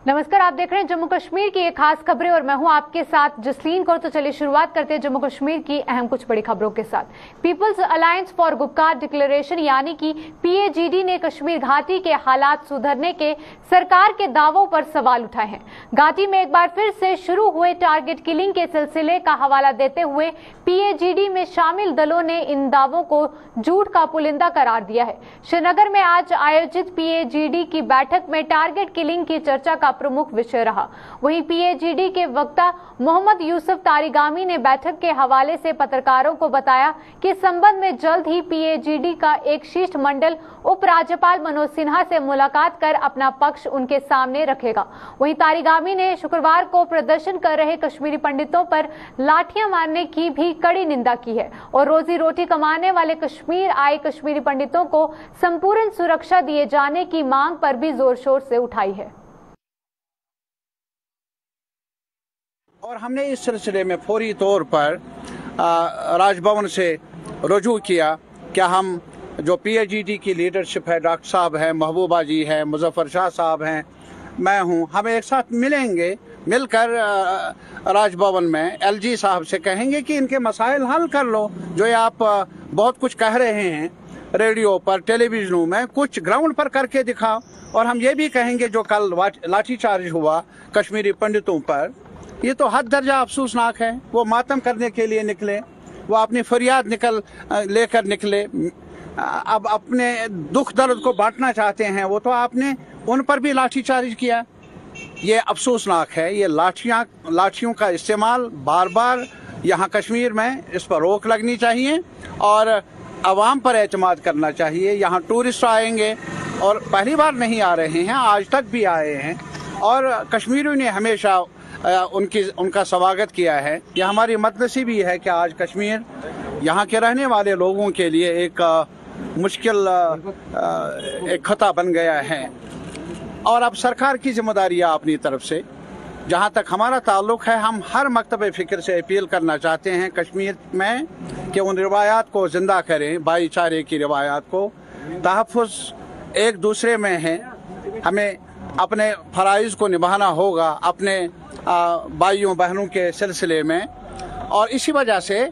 नमस्कार, आप देख रहे हैं जम्मू कश्मीर की एक खास खबरें और मैं हूं आपके साथ जसलीन कौर। तो चलिए शुरुआत करते हैं जम्मू कश्मीर की अहम कुछ बड़ी खबरों के साथ। People's Alliance for Gupkar declaration यानी कि PAGD ने कश्मीर घाटी के हालात सुधरने के सरकार के दावों पर सवाल उठाए हैं। घाटी में एक बार फिर से शुरू हुए टारगेट किलिंग के सिलसिले का हवाला देते हुए PAGD में शामिल दलों ने इन दावों को झूठ का पुलिंदा करार दिया है। श्रीनगर में आज आयोजित PAGD की बैठक में टारगेट किलिंग की चर्चा का प्रमुख विषय रहा। वहीं PAGD के वक्ता मोहम्मद यूसुफ तारिगामी ने बैठक के हवाले से पत्रकारों को बताया कि इस संबंध में जल्द ही PAGD का एक शीर्ष मंडल उपराज्यपाल मनोज सिन्हा से मुलाकात कर अपना पक्ष उनके सामने रखेगा। वहीं तारिगामी ने शुक्रवार को प्रदर्शन कर रहे कश्मीरी पंडितों पर लाठियां मारने की भी कड़ी निंदा की है और रोजी रोटी कमाने वाले कश्मीर आए कश्मीरी पंडितों को संपूर्ण सुरक्षा दिए जाने की मांग पर भी जोर शोर से उठाई है। और हमने इस सिलसिले में फौरी तौर पर राजभवन से रुजू किया कि हम जो PAGD की लीडरशिप है, डॉक्टर साहब हैं, महबूबा जी हैं, मुजफ्फर शाह साहब हैं, मैं हूं, हम एक साथ मिलेंगे, मिलकर राजभवन में LG साहब से कहेंगे कि इनके मसाइल हल कर लो। जो ये आप बहुत कुछ कह रहे हैं रेडियो पर, टेलीविजनों में, कुछ ग्राउंड पर करके दिखाओ। और हम ये भी कहेंगे जो कल लाठीचार्ज हुआ कश्मीरी पंडितों पर, ये तो हद दर्जा अफसोसनाक है। वो मातम करने के लिए निकले, वो अपनी फरियाद लेकर निकले, अब अपने दुख दर्द को बांटना चाहते हैं। वो तो आपने उन पर भी लाठीचार्ज किया। ये अफसोसनाक है। ये लाठियों का इस्तेमाल बार बार यहाँ कश्मीर में, इस पर रोक लगनी चाहिए और आवाम पर एतमाद करना चाहिए। यहाँ टूरिस्ट आएंगे और पहली बार नहीं आ रहे हैं, आज तक भी आए हैं और कश्मीरियों ने हमेशा उनका स्वागत किया है। यह हमारी बदनसीबी है कि आज कश्मीर यहाँ के रहने वाले लोगों के लिए एक मुश्किल एक खता बन गया है। और अब सरकार की जिम्मेदारी है अपनी तरफ से। जहाँ तक हमारा ताल्लुक है, हम हर मकतब फ़िक्र से अपील करना चाहते हैं कश्मीर में कि उन रिवायात को ज़िंदा करें, भाईचारे की रिवायात को। तहफ़्फ़ुज़ एक दूसरे में है, हमें अपने फ़राइज़ को निभाना होगा अपने भाइयों बहनों के सिलसिले में। और इसी वजह से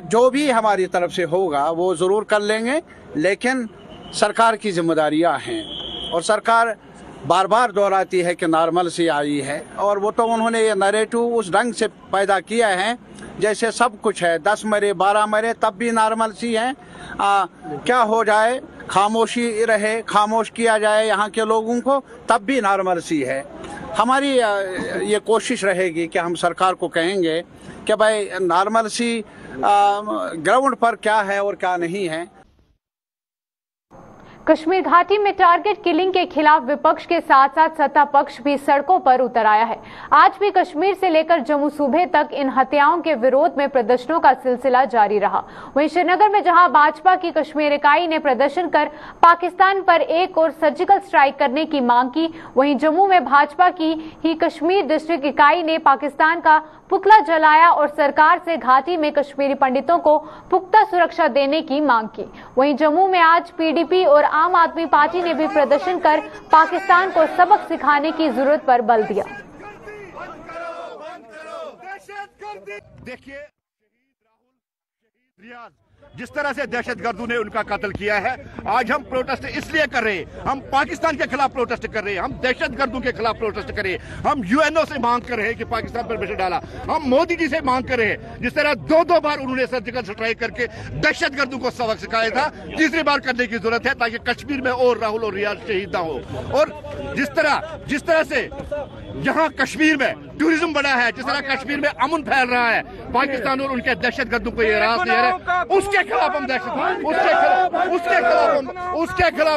जो भी हमारी तरफ से होगा वो ज़रूर कर लेंगे, लेकिन सरकार की जिम्मेदारियां हैं और सरकार बार बार दोहराती है कि नॉर्मल सी आई है। और वो तो उन्होंने ये नैरेटिव उस ढंग से पैदा किया है जैसे सब कुछ है, 10 मरे 12 मरे तब भी नॉर्मल सी है। क्या हो जाए, खामोशी रहे, खामोश किया जाए यहाँ के लोगों को, तब भी नॉर्मल सी है। हमारी ये कोशिश रहेगी कि हम सरकार को कहेंगे कि भाई नॉर्मल सी ग्राउंड पर क्या है और क्या नहीं है। कश्मीर घाटी में टारगेट किलिंग के खिलाफ विपक्ष के साथ साथ सत्ता पक्ष भी सड़कों पर उतर आया है। आज भी कश्मीर से लेकर जम्मू सूबे तक इन हत्याओं के विरोध में प्रदर्शनों का सिलसिला जारी रहा। वहीं श्रीनगर में जहां भाजपा की कश्मीर इकाई ने प्रदर्शन कर पाकिस्तान पर एक और सर्जिकल स्ट्राइक करने की मांग की, वहीं जम्मू में भाजपा की ही कश्मीर डिस्ट्रिक्ट इकाई ने पाकिस्तान का पुतला जलाया और सरकार से घाटी में कश्मीरी पंडितों को पुख्ता सुरक्षा देने की मांग की। वहीं जम्मू में आज PDP और आम आदमी पार्टी ने भी प्रदर्शन कर पाकिस्तान को सबक सिखाने की जरूरत पर बल दिया। देखिए, जिस तरह से दहशतगर्दों ने उनका कत्ल किया है, आज हम प्रोटेस्ट इसलिए कर रहे हैं, हम पाकिस्तान के खिलाफ प्रोटेस्ट कर रहे हैं, हम दहशतगर्दों के खिलाफ प्रोटेस्ट कर रहे हैं, हम UNO से मांग कर रहे हैं कि पाकिस्तान पर प्रेशर डाला, हम मोदी जी से मांग कर रहे हैं। जिस तरह दो बार उन्होंने सर्जिकल स्ट्राइक करके दहशतगर्दों को सबक सिखाया था, तीसरी बार करने की जरूरत है ताकि कश्मीर में और राहुल और रियाज शहीद ना हो। और जिस तरह से यहाँ कश्मीर में टूरिज्म बढ़ा है, जिस तरह कश्मीर में अमन फैल रहा है, पाकिस्तान और उनके दहशतगर्दों को ये रास दे रहे, उसके खिलाफ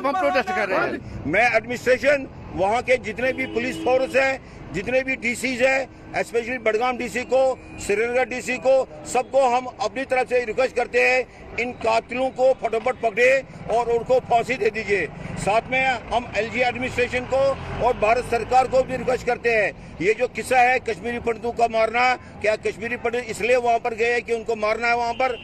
हम प्रोटेस्ट कर रहे हैं। मैं एडमिनिस्ट्रेशन, वहाँ के जितने भी पुलिस फोर्स हैं, जितने भी DCs हैं, स्पेशली बडगाम DC को, श्रीनगर DC को, सबको हम अपनी तरफ से रिक्वेस्ट करते हैं इन कातिलों को फटाफट पकड़े और उनको फांसी दे दीजिए। साथ में हम LG एडमिनिस्ट्रेशन को और भारत सरकार को भी रिक्वेस्ट करते हैं, ये जो किस्सा है कश्मीरी पंडितों का मारना, क्या कश्मीरी पंडित इसलिए वहाँ पर गए कि उनको मारना है? वहाँ पर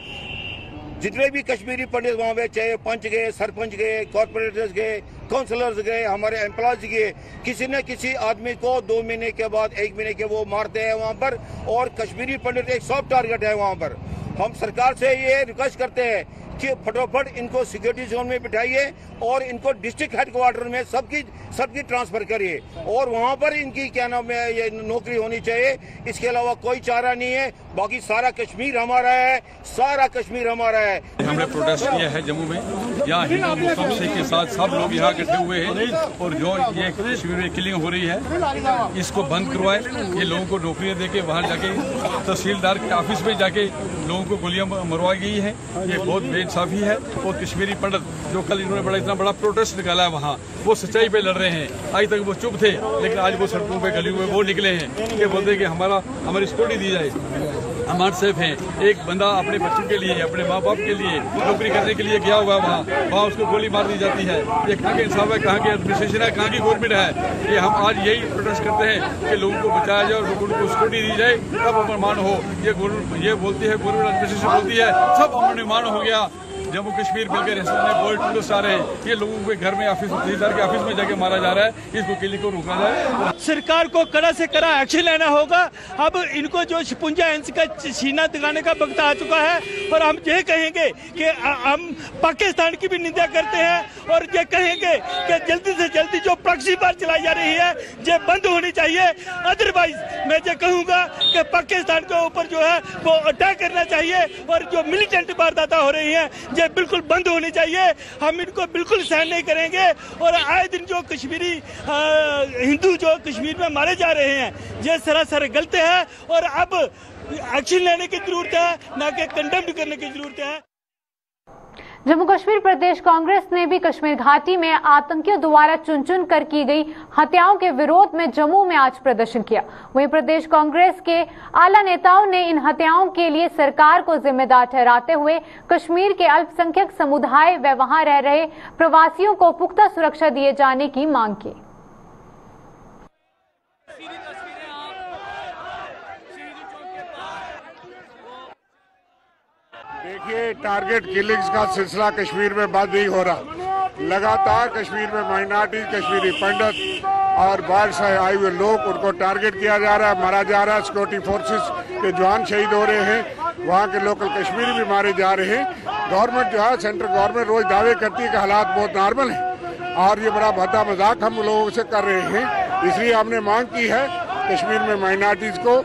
जितने भी कश्मीरी पंडित वहाँ पे, चाहे पंच गए, सरपंच गए, कॉर्पोरेटर्स गए, काउंसलर्स गए, हमारे एम्प्लॉयज गए, किसी न किसी आदमी को 2 महीने के बाद 1 महीने के वो मारते हैं वहाँ पर। और कश्मीरी पंडित एक सॉफ्ट टारगेट है वहाँ पर। हम सरकार से ये रिक्वेस्ट करते हैं कि फटाफट इनको सिक्योरिटी जोन में बिठाइए और इनको डिस्ट्रिक्ट हेडक्वार्टर में सबकी ट्रांसफर करिए और वहां पर इनकी क्या नाम है ये नौकरी होनी चाहिए। इसके अलावा कोई चारा नहीं है। बाकी सारा कश्मीर हमारा है, सारा कश्मीर हमारा है। हमने प्रोटेस्ट किया है जम्मू में, यहाँ हिंदू मुस्लिम के साथ सब लोग यहाँ इकट्ठे हुए हैं और जो ये कश्मीर में किलिंग हो रही है इसको बंद करवाए। ये लोगों को नौकरियाँ देके वहाँ जाके तहसीलदार के ऑफिस में जाके लोगों को गोलियां मरवाई गई है। ये बहुत बेइंसाफी है। और कश्मीरी पंडित जो कल इन्होंने इतना बड़ा प्रोटेस्ट निकाला है वहाँ, वो सच्चाई पे लड़ रहे हैं। आज तक वो चुप थे, लेकिन आज वो सड़कों पे गलियों में वो निकले हैं। ये बोलते हैं कि हमारी सिक्योरिटी दी जाए, हम अनसेफ हैं। एक बंदा अपने बच्चों के लिए, अपने माँ बाप के लिए नौकरी करने के लिए गया हुआ वहाँ उसको गोली मार दी जाती है। ये कहाँ के इंसाफ है, कहाँ की एडमिनिस्ट्रेशन है, कहाँ की गवर्नमेंट है। ये हम आज यही प्रोटेस्ट करते हैं कि लोगों को बचाया जाए और लोगों को सिक्योरिटी दी जाए, तब अमन मान हो। ये बोलती है गवर्नमेंट एडमिनिस्ट्रेशन बोलती है सब अमन मान हो गया। जम्मू कश्मीर मिलकर बॉय टूरिस्ट आ रहे हैं, ये लोगों के घर में तहसीलदार के ऑफिस में जाके मारा जा रहा है। इसको किलिंग को रोका जाए। सरकार को कड़ा से कड़ा एक्शन लेना होगा। अब इनको जो 56 इंच का सीना दिखाने का वक्त आ चुका है और हम ये कहेंगे कि हम पाकिस्तान की भी निंदा करते हैं और ये कहेंगे कि जल्दी से जल्दी जो प्रॉक्सी वार चलाई जा रही है ये बंद होनी चाहिए। अदरवाइज मैं ये कहूँगा कि पाकिस्तान के ऊपर जो है वो अटैक करना चाहिए और जो मिलिटेंट वारदातें हो रही है ये बिल्कुल बंद होनी चाहिए। हम इनको बिल्कुल सहन नहीं करेंगे। और आए दिन जो कश्मीरी हिंदू जो कश्मीर में मारे जा रहे हैं ये सरासर गलत है और अब एक्शन लेने की जरूरत है, ना कि कंडेम करने की जरूरत है। जम्मू कश्मीर प्रदेश कांग्रेस ने भी कश्मीर घाटी में आतंकियों द्वारा चुन चुन कर की गई हत्याओं के विरोध में जम्मू में आज प्रदर्शन किया। वहीं प्रदेश कांग्रेस के आला नेताओं ने इन हत्याओं के लिए सरकार को जिम्मेदार ठहराते हुए कश्मीर के अल्पसंख्यक समुदाय व वहां रह रहे प्रवासियों को पुख्ता सुरक्षा दिए जाने की मांग की। देखिए, टारगेट किलिंग्स का सिलसिला कश्मीर में बंद नहीं हो रहा। लगातार कश्मीर में माइनॉरिटी, कश्मीरी पंडित और बाहर से आए हुए लोग, उनको टारगेट किया जा रहा है, मारा जा रहा है। सिक्योरिटी फोर्सेस के जवान शहीद हो रहे हैं, वहाँ के लोकल कश्मीरी भी मारे जा रहे हैं। गवर्नमेंट जो है, सेंट्रल गवर्नमेंट रोज दावे करती है कि हालात बहुत नॉर्मल है और ये बड़ा भद्दा मजाक हम लोगों से कर रहे हैं। इसलिए हमने मांग की है कश्मीर में माइनॉरिटीज को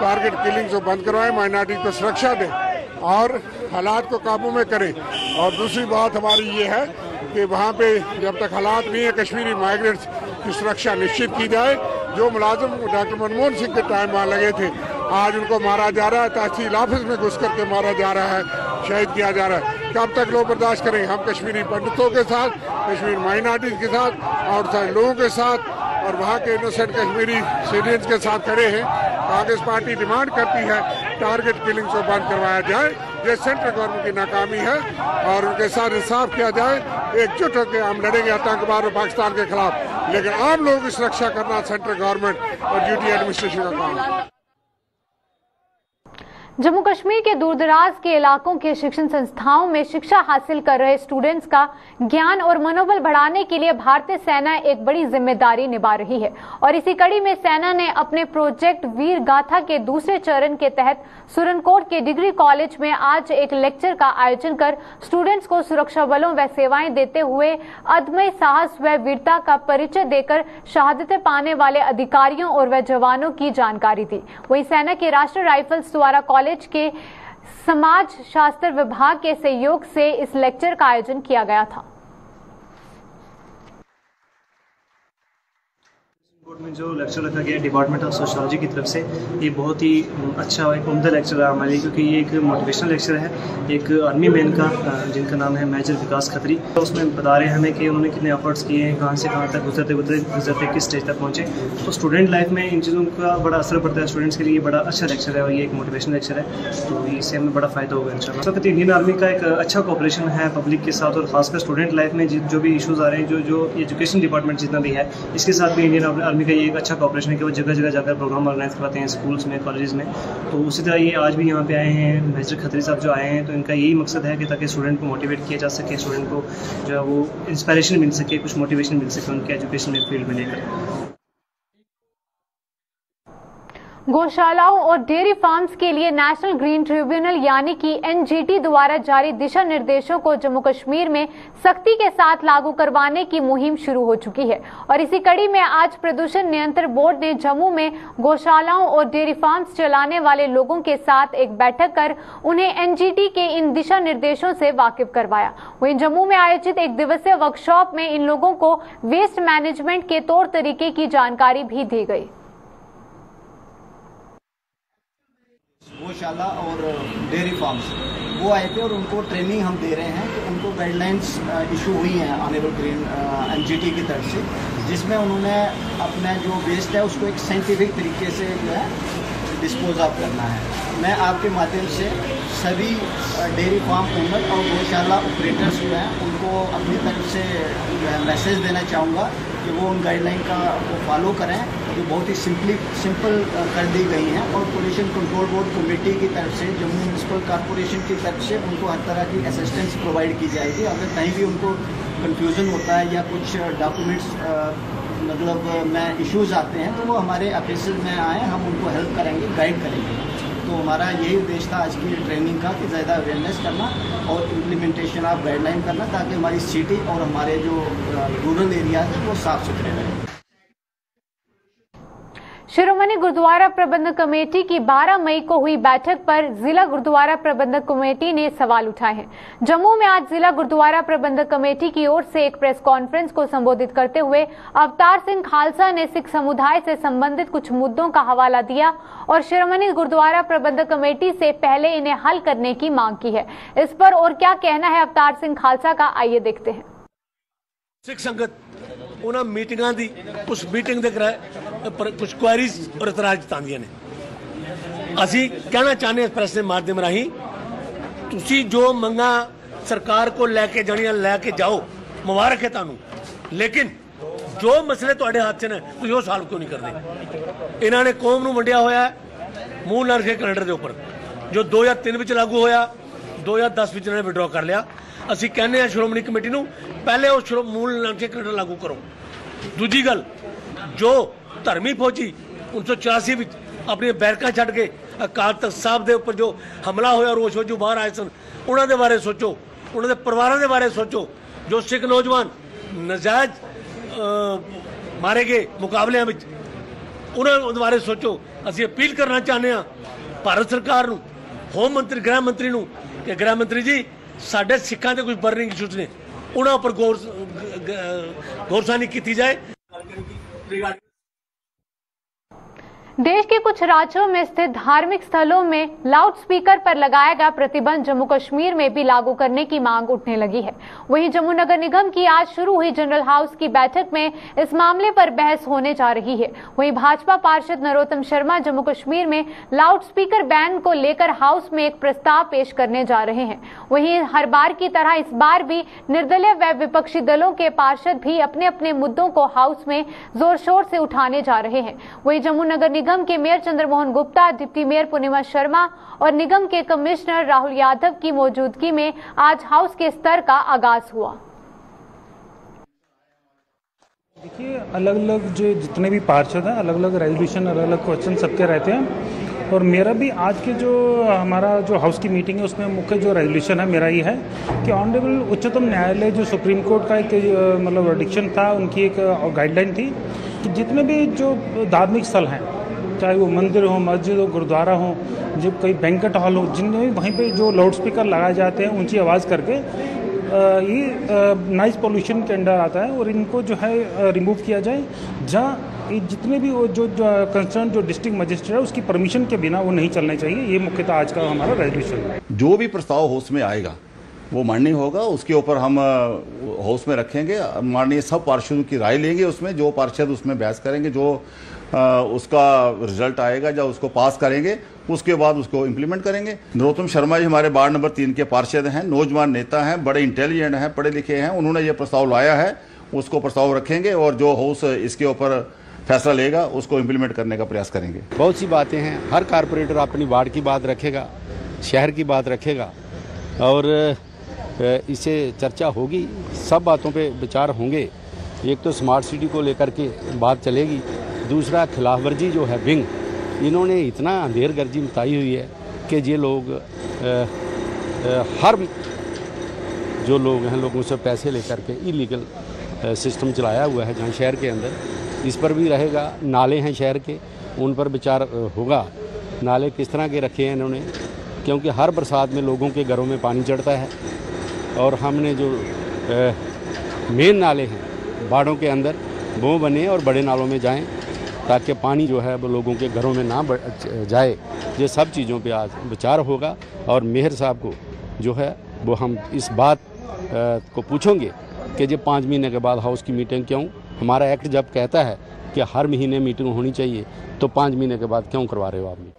टारगेट किलिंग्स को बंद करवाएं, माइनॉरिटीज को सुरक्षा दें और हालात को काबू में करें। और दूसरी बात हमारी ये है कि वहाँ पे जब तक हालात नहीं है, कश्मीरी माइग्रेंट्स की सुरक्षा निश्चित की जाए। जो मुलाजिम डॉक्टर मनमोहन सिंह के टाइम वहाँ लगे थे, आज उनको मारा जा रहा है, तहसील ऑफिस में घुस करके मारा जा रहा है, शहीद किया जा रहा है। कब तक लोग बर्दाश्त करें? हम कश्मीरी पंडितों के साथ, कश्मीर माइनॉरिटीज के साथ, आउटसाइड लोगों के साथ और वहाँ के इनोसेंट कश्मीरी सिटीजन्स के साथ खड़े हैं। कांग्रेस पार्टी डिमांड करती है टारगेट किलिंग को बंद करवाया जाए। ये सेंट्रल गवर्नमेंट की नाकामी है और उनके साथ इंसाफ किया जाए। एकजुट होकर हम लड़ेंगे आतंकवाद और पाकिस्तान के खिलाफ, लेकिन आम लोगों की सुरक्षा करना सेंट्रल गवर्नमेंट और ड्यूटी एडमिनिस्ट्रेशन का काम है। जम्मू कश्मीर के दूरदराज के इलाकों के शिक्षण संस्थाओं में शिक्षा हासिल कर रहे स्टूडेंट्स का ज्ञान और मनोबल बढ़ाने के लिए भारतीय सेना एक बड़ी जिम्मेदारी निभा रही है और इसी कड़ी में सेना ने अपने प्रोजेक्ट वीर गाथा के दूसरे चरण के तहत सुरनकोट के डिग्री कॉलेज में आज एक लेक्चर का आयोजन कर स्टूडेंट्स को सुरक्षा बलों व सेवाएं देते हुए अदम्य साहस व वीरता का परिचय देकर शहादतें पाने वाले अधिकारियों और व जवानों की जानकारी दी। वहीं सेना के राष्ट्रीय राइफल्स द्वारा कॉलेज के समाज शास्त्र विभाग के सहयोग से इस लेक्चर का आयोजन किया गया था। में जो लेक्चर रखा गया डिपार्टमेंट ऑफ सोशियोलॉजी की तरफ से, ये बहुत ही अच्छा और एक उम्दा लेक्चर है हमारे लिए, क्योंकि ये एक मोटिवेशनल लेक्चर है एक आर्मी मैन का जिनका नाम है मेजर विकास खत्री। तो उसमें बता रहे हैं हमें कि उन्होंने कितने एफर्ट्स किए हैं, कहाँ से कहाँ तक गुजरते किस स्टेज तक पहुँचे। तो स्टूडेंट लाइफ में इन चीज़ों का बड़ा असर पड़ता है। स्टूडेंट्स के लिए बड़ा अच्छा लेक्चर है और ये एक मोटिवेशनल लेक्चर है, तो इससे हमें बड़ा फ़ायदा होगा इंशाल्लाह। तो इंडियन आर्मी का एक अच्छा कोऑपरेशन है पब्लिक के साथ और खासकर स्टूडेंट लाइफ में जो भी इशूज़ आ रहे हैं, जो एजुकेशन डिपार्टमेंट जितना भी है इसके साथ भी इंडियन आर्मी का ये एक अच्छा कॉपरेशन है कि वो जगह जगह जाकर प्रोग्राम ऑर्गेनाइज कराते हैं स्कूल्स में, कॉलेजेस में। तो उसी तरह ये आज भी यहाँ पे आए हैं मेजर खत्री साहब जो आए हैं, तो इनका यही मकसद है कि ताकि स्टूडेंट को मोटिवेट किया जा सके, स्टूडेंट को जो है वो इंस्पायरेशन मिल सके, कुछ मोटिवेशन मिल सके उनके एजुकेशन फील्ड में लेकर। गौशालाओं और डेयरी फार्म्स के लिए नेशनल ग्रीन ट्रिब्यूनल यानी कि एनजीटी द्वारा जारी दिशा निर्देशों को जम्मू कश्मीर में सख्ती के साथ लागू करवाने की मुहिम शुरू हो चुकी है। और इसी कड़ी में आज प्रदूषण नियंत्रण बोर्ड ने जम्मू में गौशालाओं और डेयरी फार्म्स चलाने वाले लोगों के साथ एक बैठक कर उन्हें एनजीटी के इन दिशा निर्देशों से वाकिफ करवाया। वहीं जम्मू में आयोजित एक दिवसीय वर्कशॉप में इन लोगों को वेस्ट मैनेजमेंट के तौर तरीके की जानकारी भी दी गई। गौशाला और डेयरी फार्म्स वो आए थे और उनको ट्रेनिंग हम दे रहे हैं कि उनको गाइडलाइंस इशू हुई हैं ऑनरेबल ग्रीन एनजीटी की तरफ से, जिसमें उन्होंने अपना जो वेस्ट है उसको एक साइंटिफिक तरीके से जो है डिस्पोज ऑफ करना है। मैं आपके माध्यम से सभी डेयरी फार्म ओनर और गौशाला ऑपरेटर्स जो हैं उनको अपनी तरफ से मैसेज देना चाहूँगा कि वो उन गाइडलाइन का वो फॉलो करें जो बहुत ही सिंपल कर दी गई हैं। और पोल्यूशन कंट्रोल बोर्ड कमेटी की तरफ से जम्मू म्यूनसिपल कॉरपोरेशन की तरफ से उनको हर तरह की असिस्टेंस प्रोवाइड की जाएगी। अगर कहीं भी उनको कन्फ्यूज़न होता है या कुछ डॉक्यूमेंट्स मतलब में इश्यूज़ आते हैं तो वो हमारे ऑफिस में आएँ, हम उनको हेल्प करेंगे, गाइड करेंगे। तो हमारा यही उद्देश्य था आज की ट्रेनिंग का कि ज़्यादा अवेयरनेस करना और इम्प्लीमेंटेशन ऑफ गाइडलाइन करना ताकि हमारी सिटी और हमारे जो रूरल एरिया है वो साफ सुथरे रहें। शिरोमणि गुरुद्वारा प्रबंधक कमेटी की 12 मई को हुई बैठक पर जिला गुरुद्वारा प्रबंधक कमेटी ने सवाल उठाए हैं। जम्मू में आज जिला गुरुद्वारा प्रबंधक कमेटी की ओर से एक प्रेस कॉन्फ्रेंस को संबोधित करते हुए अवतार सिंह खालसा ने सिख समुदाय से संबंधित कुछ मुद्दों का हवाला दिया और शिरोमणि गुरुद्वारा प्रबंधक कमेटी से पहले इन्हें हल करने की मांग की है। इस पर और क्या कहना है अवतार सिंह खालसा का, आइए देखते हैं। सिख संगत उन्होंने मीटिंगों की कुछ मीटिंग देख रहा है पर कुछ क्वेरीज और इतराज जतांदियां ने। असी कहना चाहते हैं प्रेस के माध्यम राही तुसी जो मंगा सरकार को लैके जानियां लैके जाओ, मुबारक है तुहानू, लेकिन जो मसले तुहाडे हाथ च ने तुसीं ओह सॉल्व क्यों नहीं करते। इन्होंने कौम नूं वंडिया होया मूल नरखे कैलेंडर के उपर जो 2003 विच लागू होया, 2010 विच इन्होंने विड्रॉ कर लिया। असी कहने हैं श्रोमणी कमेटी नूं पहले वो मूल नरखे कैलेंडर लागू करो। दूजी गल जो धर्मी फौजी 1984 में अपनी बैरक छड़ के अकाल तख्त साहब के उपर जो हमला होया रोश वजों बाहर आए सन, उन्होंने बारे सोचो, उन्होंने परिवारों के बारे सोचो। जो सिख नौजवान नजायज मारे गए मुकाबलियां में, उन्होंने बारे सोचो। असी अपील करना चाहते हैं भारत सरकार नूं, होम मंत्री गृह मंत्री नूं कि गृह मंत्री जी साडे सिखां दे कुछ बर्निंग इशूज ने, उन्हां उपर गौरसानी की जाए। देश के कुछ राज्यों में स्थित धार्मिक स्थलों में लाउडस्पीकर पर लगाया गया प्रतिबंध जम्मू कश्मीर में भी लागू करने की मांग उठने लगी है। वहीं जम्मू नगर निगम की आज शुरू हुई जनरल हाउस की बैठक में इस मामले पर बहस होने जा रही है। वहीं भाजपा पार्षद नरोत्तम शर्मा जम्मू कश्मीर में लाउडस्पीकर बैन को लेकर हाउस में एक प्रस्ताव पेश करने जा रहे हैं। वहीं हर बार की तरह इस बार भी निर्दलीय व विपक्षी दलों के पार्षद भी अपने अपने मुद्दों को हाउस में जोर शोर से उठाने जा रहे हैं। वहीं जम्मू नगर निगम के mayor Chandramohan Gupta, deputy mayor Purnima Sharma और निगम के कमिश्नर राहुल यादव की मौजूदगी में आज हाउस के स्तर का आगाज हुआ। देखिए, अलग अलग जो जितने भी पार्षद हैं, अलग अलग रेजोल्यूशन, अलग अलग क्वेश्चन सबके रहते हैं। और मेरा भी आज के जो हमारा जो हाउस की मीटिंग है उसमें मुख्य जो रेजोल्यूशन है मेरा ये है कि ऑनरेबल उच्चतम न्यायालय जो सुप्रीम कोर्ट का एक मतलब एडिक्शन था, उनकी एक गाइडलाइन थी कि जितने भी जो धार्मिक स्थल हैं, चाहे वो मंदिर हो, मस्जिद हो, गुरुद्वारा हो, जब कहीं बैंकेट हॉल हो, जिनमें वहीं पे जो लाउड स्पीकर लगाए जाते हैं ऊंची आवाज़ करके, ये नॉइज़ पोल्यूशन के अंडर आता है और इनको जो है रिमूव किया जाए। जहाँ जितने भी वो जो कंसर्न जो डिस्ट्रिक्ट मजिस्ट्रेट है उसकी परमिशन के बिना वो नहीं चलने चाहिए। ये मुख्यतः आज का हमारा रेजोल्यूशन है। जो भी प्रस्ताव हाउस में आएगा वो माननीय होगा, उसके ऊपर हम हाउस में रखेंगे, माननीय सब पार्षदों की राय लेंगे। उसमें जो पार्षद उसमें बहस करेंगे, जो उसका रिजल्ट आएगा या उसको पास करेंगे, उसके बाद उसको इम्प्लीमेंट करेंगे। नरोत्तम शर्मा जी हमारे वार्ड नंबर 3 के पार्षद हैं, नौजवान नेता हैं, बड़े इंटेलिजेंट हैं, पढ़े लिखे हैं। उन्होंने ये प्रस्ताव लाया है, उसको प्रस्ताव रखेंगे और जो हाउस इसके ऊपर फैसला लेगा उसको इम्प्लीमेंट करने का प्रयास करेंगे। बहुत सी बातें हैं, हर कारपोरेटर अपनी वार्ड की बात रखेगा, शहर की बात रखेगा और इससे चर्चा होगी, सब बातों पे विचार होंगे। एक तो स्मार्ट सिटी को लेकर के बात चलेगी, दूसरा खिलाफवर्जी जो है विंग, इन्होंने इतना अंधेरगर्जी मचाई हुई है कि ये लोग हर जो लोग हैं लोगों से पैसे लेकर के इलीगल सिस्टम चलाया हुआ है जहाँ शहर के अंदर, इस पर भी रहेगा। नाले हैं शहर के, उन पर विचार होगा। नाले किस तरह के रखे हैं इन्होंने, क्योंकि हर बरसात में लोगों के घरों में पानी चढ़ता है और हमने जो मेन नाले हैं बाड़ों के अंदर वो बने और बड़े नालों में जाएं ताकि पानी जो है वो लोगों के घरों में ना जाए। ये सब चीज़ों पे आज विचार होगा और मेयर साहब को जो है वो हम इस बात को पूछेंगे कि ये 5 महीने के बाद हाउस की मीटिंग क्यों, हमारा एक्ट जब कहता है कि हर महीने मीटिंग होनी चाहिए तो 5 महीने के बाद क्यों करवा रहे हो आप?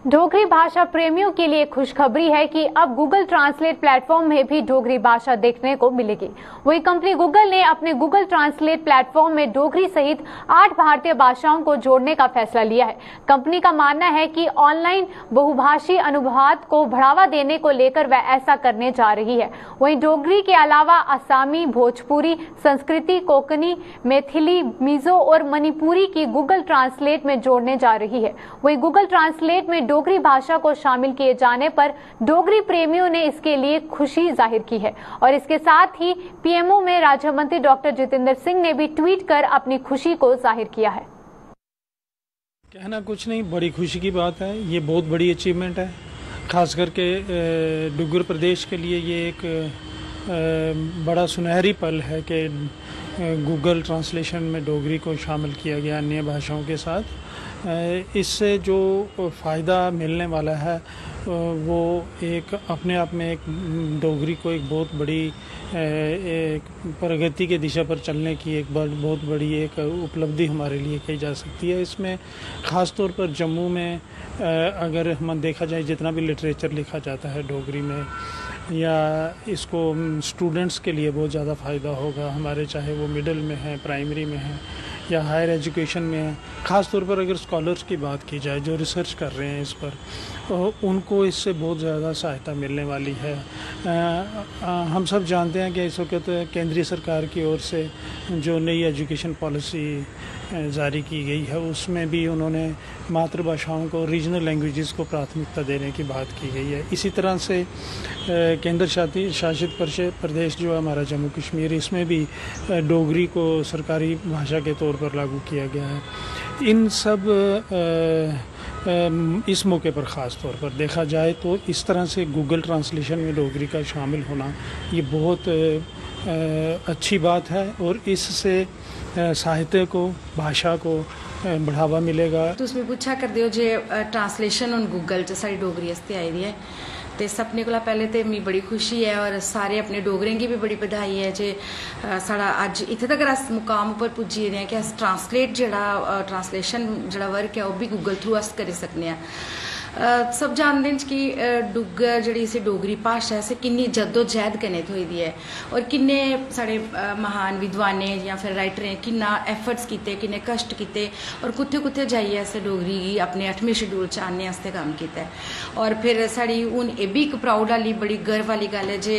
डोगरी भाषा प्रेमियों के लिए खुशखबरी है कि अब गूगल ट्रांसलेट प्लेटफॉर्म में भी डोगरी भाषा देखने को मिलेगी। वही कंपनी गूगल ने अपने गूगल ट्रांसलेट प्लेटफॉर्म में डोगरी सहित 8 भारतीय भाषाओं को जोड़ने का फैसला लिया है। कंपनी का मानना है कि ऑनलाइन बहुभाषी अनुवाद को बढ़ावा देने को लेकर वह ऐसा करने जा रही है। वहीं डोगरी के अलावा असमी, भोजपुरी, संस्कृति, कोंकणी, मैथिली, मिजो और मणिपुरी की गूगल ट्रांसलेट में जोड़ने जा रही है। वहीं गूगल ट्रांसलेट में डोगरी भाषा को शामिल किए जाने पर डोगरी प्रेमियों ने इसके लिए खुशी जाहिर की है और इसके साथ ही पीएमओ में राज्य मंत्री डॉक्टर जितेंद्र सिंह ने भी ट्वीट कर अपनी खुशी को जाहिर किया है। कहना कुछ नहीं, बड़ी खुशी की बात है, ये बहुत बड़ी अचीवमेंट है। खास करके डुग्गर प्रदेश के लिए ये एक बड़ा सुनहरी पल है कि गूगल ट्रांसलेशन में डोगरी को शामिल किया गया अन्य भाषाओं के साथ। इससे जो फ़ायदा मिलने वाला है वो एक अपने आप में एक डोगरी को एक बहुत बड़ी एक प्रगति की दिशा पर चलने की एक बहुत बड़ी एक उपलब्धि हमारे लिए कही जा सकती है। इसमें ख़ास तौर पर जम्मू में अगर हम देखा जाए जितना भी लिटरेचर लिखा जाता है डोगरी में, या इसको स्टूडेंट्स के लिए बहुत ज़्यादा फ़ायदा होगा हमारे, चाहे वो मिडिल में है, प्राइमरी में है या हायर एजुकेशन में है। ख़ास तौर पर अगर स्कॉलर्स की बात की जाए जो रिसर्च कर रहे हैं इस पर, तो उनको इससे बहुत ज़्यादा सहायता मिलने वाली है। हम सब जानते हैं कि इस वक्त केंद्रीय सरकार की ओर से जो नई एजुकेशन पॉलिसी जारी की गई है उसमें भी उन्होंने मातृभाषाओं को, रीजनल लैंग्वेजेस को प्राथमिकता देने की बात की गई है। इसी तरह से केंद्र शासित प्रदेश जो है हमारा जम्मू कश्मीर, इसमें भी डोगरी को सरकारी भाषा के तौर पर लागू किया गया है। इन सब इस मौके पर ख़ास तौर पर देखा जाए तो इस तरह से गूगल ट्रांसलेशन में डोगरी का शामिल होना ये बहुत अच्छी बात है और इससे साहित्य को, भाषा को बढ़ावा मिलेगा। तुसीं पुच्छा करदे हो जे ट्रांसलेशन ऑन गूगल च साढ़ी डोगरी आस्ते आई दी है ते सभनें कोला पैह्ले ते मिगी बड़ी खुशी है और सारे अपने डोगरें गी भी बड़ी बधाई है जे साढ़ा अज्ज इत्थे तगर अस मुकाम उप्पर पुज्जी गेदे आं कि अस ट्रांसलेशन जेह्ड़ा वर्क है ओह् बी गूगल थ्रू अस करी सकने आं। सब जानते हैं कि डुग्गर जी इस डोगरी भाषा है किन्नी जद्दोजहद कन्नै थ्होई दी है और किन्ने साढ़े महान विद्वानें या फिर राइटरें किन्ना एफर्ट्स किते, किन्ने कष्ट किते और कुत्थे कुत्थे जाइए असें डोगरी गी अपने 8वें शेड्यूल च आने आस्ते कम्म कीता है। और फिर साड़ी हून एह् बी इक प्राउड आह्ली बड़ी गर्व आह्ली गल्ल है जे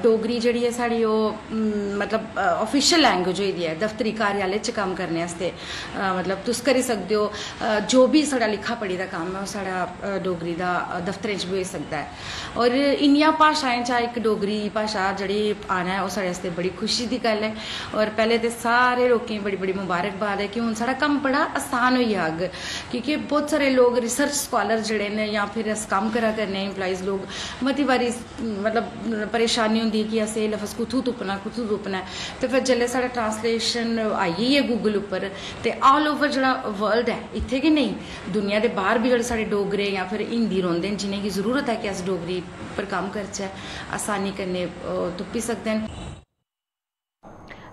डोगरी जिहड़ी है साड़ी ओह् मतलब ऑफिशियल लैंग्वेज होई दी है दफ्तरी कार्यालय च कम्म करने आस्ते। मतलब तुस करी सकदे हो जो भी साढ़ा लिखा पढ़ी दा कम्म है ओह् साढ़ा डोगरी दा दफ्तरें च भी होई सकदा है। और इन्नियां भाशाएं चा इक डोगरी भाशा जेह्ड़ी आना है ओह् साढ़े आस्ते बड़ी खुशी दी गल्ल है। और पहले ते सारे लोकें गी बड़ी बड़ी मुबारकबाद है कि हुण साढ़ा कम्म बड़ा आसान होई जाग, क्योंकि बहुत सारे लोग रिसर्च स्कॉलर जेह्ड़े ने या फिर अस कम्म करा करने एम्प्लॉइज लोग मती बारी मतलब परेशानी होंदी कि असें एह् लफ्ज़ कुत्थूं तुप्पना ते फिर जेल्लै साढ़ा ट्रांसलेशन आई गेई है गूगल उप्पर ते ऑल ओवर जेह्ड़ा वर्ल्ड है इत्थे गै नेईं दुनिया दे बाहर भी जेह्ड़े साढ़े डोगरे या फिर हिंदी रौंह्दे न जिनेंगी जरूरत है कि अस डोगरी पर कम्म करचै आसानी कन्नै तुप्पी सकदे न।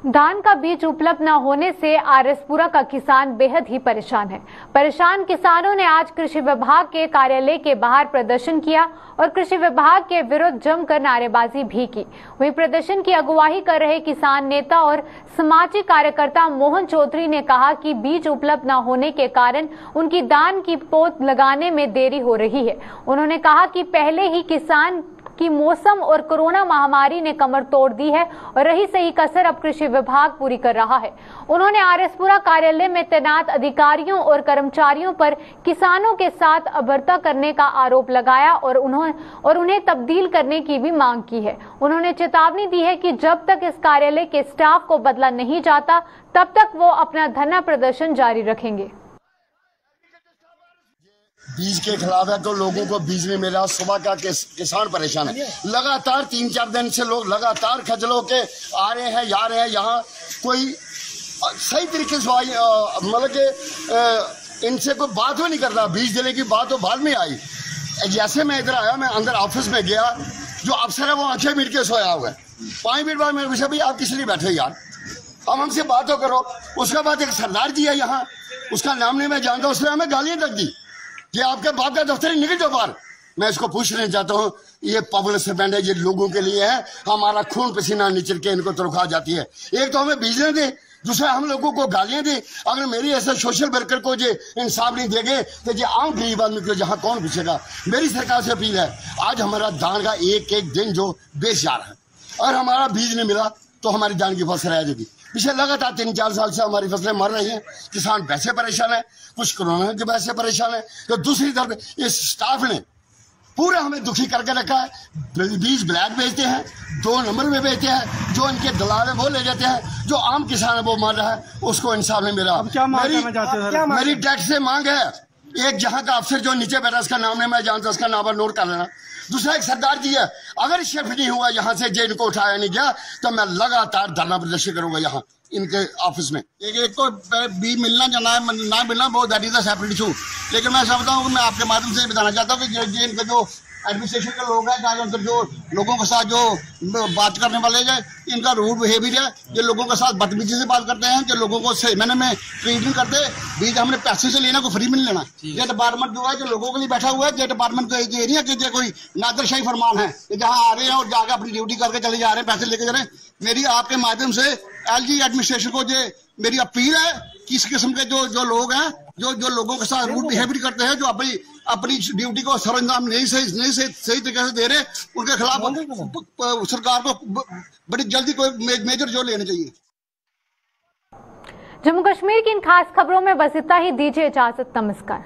धान का बीज उपलब्ध न होने से आरएसपुरा का किसान बेहद ही परेशान है। परेशान किसानों ने आज कृषि विभाग के कार्यालय के बाहर प्रदर्शन किया और कृषि विभाग के विरुद्ध जमकर नारेबाजी भी की। वहीं प्रदर्शन की अगुवाई कर रहे किसान नेता और सामाजिक कार्यकर्ता मोहन चौधरी ने कहा कि बीज उपलब्ध न होने के कारण उनकी धान की पोत लगाने में देरी हो रही है। उन्होंने कहा कि पहले ही किसान की मौसम और कोरोना महामारी ने कमर तोड़ दी है और रही सही कसर अब कृषि विभाग पूरी कर रहा है। उन्होंने आरएसपुरा कार्यालय में तैनात अधिकारियों और कर्मचारियों पर किसानों के साथ अभद्रता करने का आरोप लगाया और उन्हें तब्दील करने की भी मांग की है। उन्होंने चेतावनी दी है कि जब तक इस कार्यालय के स्टाफ को बदला नहीं जाता तब तक वो अपना धरना प्रदर्शन जारी रखेंगे। बीज के खिलाफ है तो लोगों को बीज नहीं मिला। सुबह का किसान परेशान है। लगातार 3-4 दिन से लोग लगातार खजलों के आ रहे हैं, जा रहे हैं। यहाँ कोई सही तरीके से मतलब कि इनसे कोई बात भी नहीं करता। बीज देने की बात तो बाद में आई। जैसे मैं इधर आया, मैं अंदर ऑफिस में गया, जो अफसर है वो आंखें मीट के सोया हुआ है। 5 मिनट बाद मेरे पूछा, भाई आप किस लिए बैठे यार, अब हमसे बात तो करो। उसके बाद एक सरदार जी है यहाँ, उसका नाम नहीं मैं जानता, उसने हमें गालियां तक दी कि आपके बाप का दफ्तर ही निकल जाओ बाहर। मैं इसको पूछना चाहता हूँ, ये पब्लिक सर्वेंट है, ये लोगों के लिए है। हमारा खून पसीना निचल के इनको तनख्वाह जाती है। एक तो हमें बीजने दे, दूसरा हम लोगों को गालियां दे। अगर मेरी ऐसे सोशल वर्कर को जो इंसाफ नहीं देंगे तो जो आम गरीब आदमी को जहाँ कौन पूछेगा। मेरी सरकार से अपील है, आज हमारा धान का एक दिन जो बेच जा रहा है और हमारा बीज नहीं मिला तो हमारी धान की फसल रह जाएगी। पिछले लगातार 3-4 साल से हमारी फसलें मर रही हैं। किसान वैसे परेशान है, कुछ कोरोना की वजह से परेशान है। तो दूसरी तरफ इस स्टाफ ने पूरा हमें दुखी करके रखा है। बीज ब्लैक बेचते हैं, 2 नंबर में बेचते हैं। जो इनके दलाल है वो ले जाते हैं, जो आम किसान है वो मार रहा है, उसको इंसाफ नहीं मिला। मेरी डेट से मांग है, एक जहाँ का अफसर जो नीचे बैठा उसका नाम नहीं मैं जानता, उसका नाम नोट कर लेना। दूसरा एक सरदार जी है, अगर शिफ्ट नहीं हुआ यहाँ से, जे इनको उठाया नहीं गया तो मैं लगातार धरना प्रदर्शन करूंगा यहाँ इनके ऑफिस में। एक तो बी मिलना या ना मिलना वो that is a separate issue. लेकिन मैं समझता हूँ, मैं आपके माध्यम से बताना चाहता हूँ कि इनके जो एडमिनिस्ट्रेशन के लोग हैं, चाहे उनके जो लोगों के साथ जो बात करने वाले हैं, इनका रूड बिहेवियर है। ये लोगों के साथ बदतमीजी से बात करते हैं, कि लोगों को सही मैंने में ट्रीट नहीं करते। बीज हमने पैसे से लेना, कोई फ्री में नहीं लेना। ये डिपार्टमेंट जो है जो लोगों के लिए बैठा हुआ है, ये डिपार्टमेंट का ये नहीं है कि कोई नादरशाही फरमान है कि जहाँ आ रहे हैं और जाकर अपनी ड्यूटी करके चले जा रहे हैं, पैसे लेके जा रहे हैं। मेरी आपके माध्यम से एलजी एडमिनिस्ट्रेशन को ये मेरी अपील है कि इस किस्म के जो लोग हैं, जो लोगों के साथ रूड बिहेवियर करते हैं, जो अपनी ड्यूटी को सरंजाम नहीं सही तरीके से दे रहे, उनके खिलाफ सरकार को बड़ी जल्दी कोई मेजर जो लेने चाहिए। जम्मू कश्मीर की इन खास खबरों में बस इतना ही। दीजिए इजाजत, नमस्कार।